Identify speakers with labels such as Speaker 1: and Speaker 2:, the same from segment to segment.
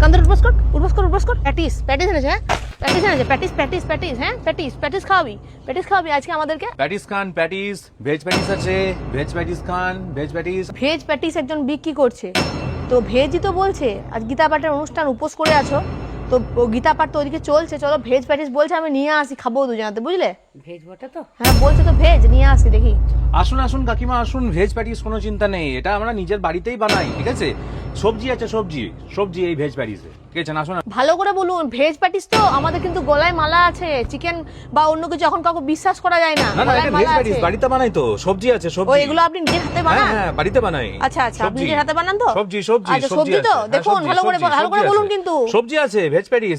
Speaker 1: কান্দর উঠবস কর প্যাটিস এনেছে, হ্যাঁ প্যাটিস এনেছে, প্যাটিস খাওয়াবি আজকে আমাদেরকে।
Speaker 2: প্যাটিস খান, প্যাটিস ভেজ প্যাটিস আছে, ভেজ প্যাটিস খান, ভেজ প্যাটিস।
Speaker 1: ভেজ প্যাটিস একজন বিক্রি করছে, তো ভেজই তো বলছে। আজ গীতা পাঠের অনুষ্ঠান, উপোস করে আছো তো, গীতা পাঠ তো ওদিকে চলছে, চলো ভেজ প্যাটিস বলছে, আমি নিয়ে আসি, খাবো দুজনাতে, বুঝলে?
Speaker 3: ভেজ বটে তো?
Speaker 1: হ্যাঁ বলছে তো ভেজ, নিয়ে আসি দেখি।
Speaker 2: আসুন আসুন কাকিমা আসুন, ভেজ প্যাটিস কোনো চিন্তা নেই, এটা আমরা নিজের বাড়িতেই বানাই, ঠিক আছে? সবজি আছে, সবজি এই ভেজ প্যাটিসে, ঠিক আছে? আসুন।
Speaker 1: ভালো করে বলুন, ভেজ প্যাটিস তো আমাদের কিন্তু গলায় মালা আছে, চিকেন বা অন্য কিছু এখন কাউকে বিশ্বাস করা যায় না।
Speaker 2: না না,
Speaker 1: গলায়
Speaker 2: এটা ভেজ
Speaker 1: মালা
Speaker 2: প্যাটিস
Speaker 1: আছে।
Speaker 2: বাড়িতে বানাই তো, সবজি আছে,
Speaker 1: ও
Speaker 2: সবজি।
Speaker 1: এগুলো আপনি নিজের হাতে বানান?
Speaker 2: হ্যাঁ
Speaker 1: বাড়িতে
Speaker 2: বানাই।
Speaker 1: আচ্ছা আপনি নিজের হাতে বানান তো?
Speaker 2: সবজি
Speaker 1: আচ্ছা সবজি তো দেখুন, ভালো করে বলুন কিন্তু।
Speaker 2: সবজি আছে, ভেজ প্যাটিস,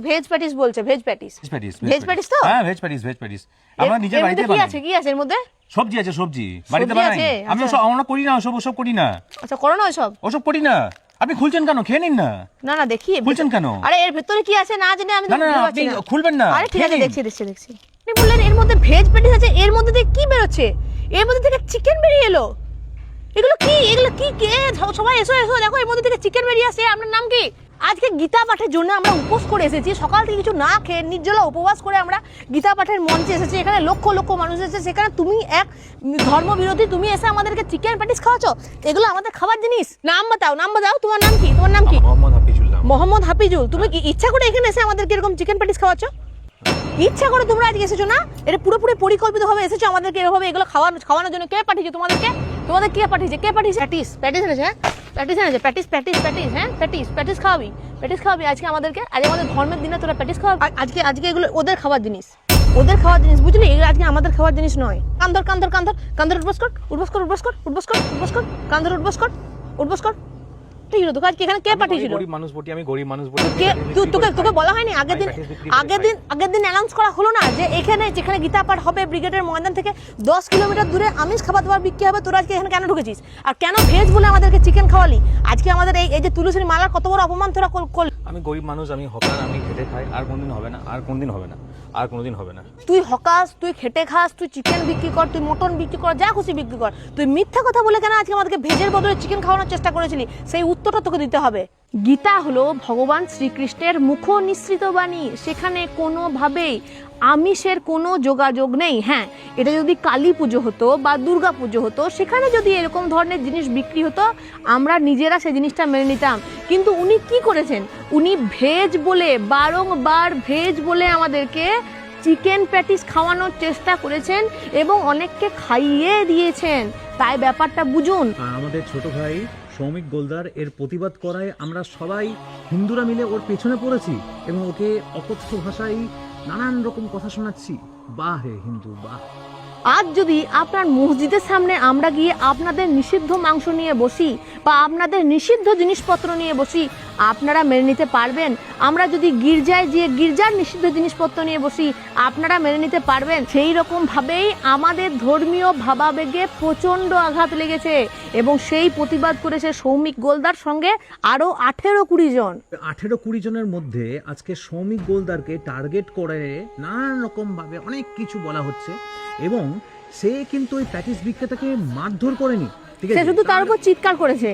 Speaker 1: ভেজ প্যাটিস বলছে, ভেজ প্যাটিস তো?
Speaker 2: হ্যাঁ ভেজ প্যাটিস আমরা নিজের বাড়িতে বানাই।
Speaker 1: কি আছে এর মধ্যে?
Speaker 2: সবজি আছে, বাড়িতে বানাই। আমি আমরা করি না ওসব করি না।
Speaker 1: আচ্ছা করো না ওসব
Speaker 2: করি না। আপনি খুলছেন কেন? খেয়ে নিন না।
Speaker 1: না দেখি
Speaker 2: খুলছেন কেন?
Speaker 1: আরে এর ভিতরে কি আছে না জানি আমি তো
Speaker 2: না আপনি খুলবেন না।
Speaker 1: আরে ঠিক আছে, দেখছি। আপনি বললেন এর মধ্যে ভেজ প্যাটিস আছে, এর মধ্যে থেকে কি বের হচ্ছে? এর মধ্যে থেকে চিকেন বেরিয়ে এলো। এগুলো কি কে? সবাই এসো দেখো, এর মধ্যে থেকে চিকেন বেরিয়ে আসছে। আপনার নাম কি? আজকে গীতা পাঠের জন্য আমরা উপোস করে এসেছি, সকাল থেকে কিছু না খেয়ে নির্জলা উপবাস করে আমরা গীতা পাঠের মঞ্চে এসেছি। এখানে লক্ষ মানুষ এসেছে, সেখানে তুমি এক ধর্মবিরোধী, তুমি এসে আমাদেরকে চিকেন প্যাটিস খাওয়াচ্ছ। এগুলো আমাদের খাবার জিনিস। নাম বাতাও, তোমার নাম কি? মোহাম্মদ হাফিজুল। তুমি কি ইচ্ছা করে এখানে এসে আমাদেরকে এরকম চিকেন প্যাটিস খাওয়াচ্ছ? ইচ্ছা করে তোমরা আজকে এসেছো না? এটা পুরোপুরি পরিকল্পিতভাবে এসেছো আমাদেরকে এভাবে এগুলো খাওয়ানোর জন্য। কে পাঠিয়েছে তোমাদের কে পাঠিয়েছে? প্যাটিস এনেছে, হ্যাঁ প্যাটিস খাওয়াবি আজকে আমাদেরকে। আজ আমাদের ধর্মের দিনে তোরা প্যাটিস খাওয়াবি। আজকে এগুলো ওদের খাবার জিনিস, বুঝলি? এগুলো আজকে আমাদের খাবার জিনিস নয়। কান্দর উঠবস কর কান্দর উঠবস কর। ঠিক আছে, তোকে আজকে এখানে কে পাঠিয়েছিল?
Speaker 2: আমি গরিব মানুষ বটি।
Speaker 1: তোকে বলা হয়নি আগের দিন অ্যানাউন্স করা হলো না যে যেখানে গীতা পাঠ হবে ব্রিগেডের ময়দান থেকে 10 কিলোমিটার দূরে আমিষ খাবার দাবার বিক্রি হবে? তোরা আজকে এখানে কেন ঢুকেছিস? আর কেন ভেজ বলে আমাদেরকে চিকেন খাওয়ালি? আজকে আমাদের এই যে তুলসীর মালার কত বড় অপমান তোরা করলি।
Speaker 2: আমি গরিব মানুষ, আমি হকার, আমি খেটে খাই। আর কোনদিন হবে না।
Speaker 1: তুই হকাস, তুই খেটে খাস, তুই চিকেন বিক্রি কর, তুই মটন বিক্রি কর, যা খুশি বিক্রি কর। তুই মিথ্যা কথা বলে কেন আজকে আমাদেরকে ভেজের বদলে চিকেন খাওয়ানোর চেষ্টা করেছিলি? সেই উত্তরটা তোকে দিতে হবে। গীতা হলো ভগবান শ্রীকৃষ্ণের মুখ নিঃসৃত বাণী, সেখানে কোনোভাবেই আমিষের কোনো যোগাযোগ নেই। হ্যাঁ, এটা যদি কালী পুজো হতো বা দুর্গা পুজো হতো, সেখানে যদি এরকম ধরনের জিনিস বিক্রি হতো, আমরা নিজেরা সেই জিনিসটা মেনে নিতাম। কিন্তু উনি কি করেছেন? উনি ভেজ বলে, বারংবার ভেজ বলে আমাদেরকে চিকেন প্যাটিস খাওয়ানোর চেষ্টা করেছেন এবং অনেককে খাইয়ে দিয়েছেন। তাই ব্যাপারটা বুঝুন।
Speaker 4: আমাদের ছোট ভাই সৌমিক গোলদার এর প্রতিবাদ করায় আমরা সবাই হিন্দুরা মিলে ওর পেছনে পড়েছি এবং ওকে অকথ্য ভাষায় নানান রকম কথা শোনাচ্ছি। বাহ রে হিন্দু বাহ।
Speaker 1: আজ যদি আপনার মসজিদের সামনে আমরা গিয়ে আপনাদের নিষিদ্ধ মাংস নিয়ে বসি বা আপনাদের নিষিদ্ধ জিনিসপত্র নিয়ে বসি, আপনারা মেনে নিতে পারবেন? আমরা যদি গির্জায় গিয়ে গির্জার নিষিদ্ধ জিনিসপত্র নিয়ে বসি, আপনারা মেনে নিতে পারবেন? সেই রকম ভাবেই আমাদের ধর্মীয় ভাবাবেগে প্রচন্ড আঘাত লেগেছে এবং সেই প্রতিবাদ করেছে সৌমিক গোলদার সঙ্গে আরো 18-20 জন।
Speaker 4: 18-20 জনের মধ্যে আজকে সৌমিক গোলদারকে টার্গেট করে নানান রকম ভাবে অনেক কিছু বলা হচ্ছে এবং সে কিন্তু ওই প্যাটিস বিক্রেতাকে মারধর করেনি,
Speaker 1: সে শুধু তার উপর চিৎকার করেছে।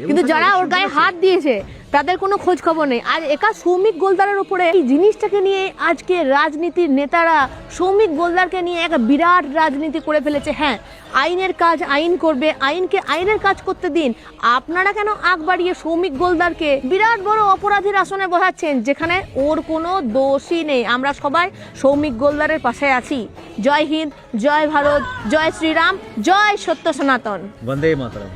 Speaker 1: কিন্তু যারা ওর গায়ে হাত দিয়েছে তাদের কোনো খোঁজ খবর নেই। আর একা সৌমিক গোলদারের উপরে এই জিনিসটাকে নিয়ে আজকে রাজনীতির নেতারা সৌমিক গোলদারকে নিয়ে এক বিরাট রাজনীতি করে ফেলেছে। হ্যাঁ, আইনের কাজ আইন করবে, আইনকে আইনের কাজ করতে দিন। আপনারা কেন আগ বাড়িয়ে সৌমিক গোলদারকে বিরাট বড় অপরাধীর আসনে বসাচ্ছেন, যেখানে ওর কোনো দোষই নেই? আমরা সবাই সৌমিক গোলদারের পাশে আছি। জয় হিন্দ, জয় ভারত, জয় শ্রীরাম, জয় সত্য সনাতন।
Speaker 4: বন্দে মাতরম।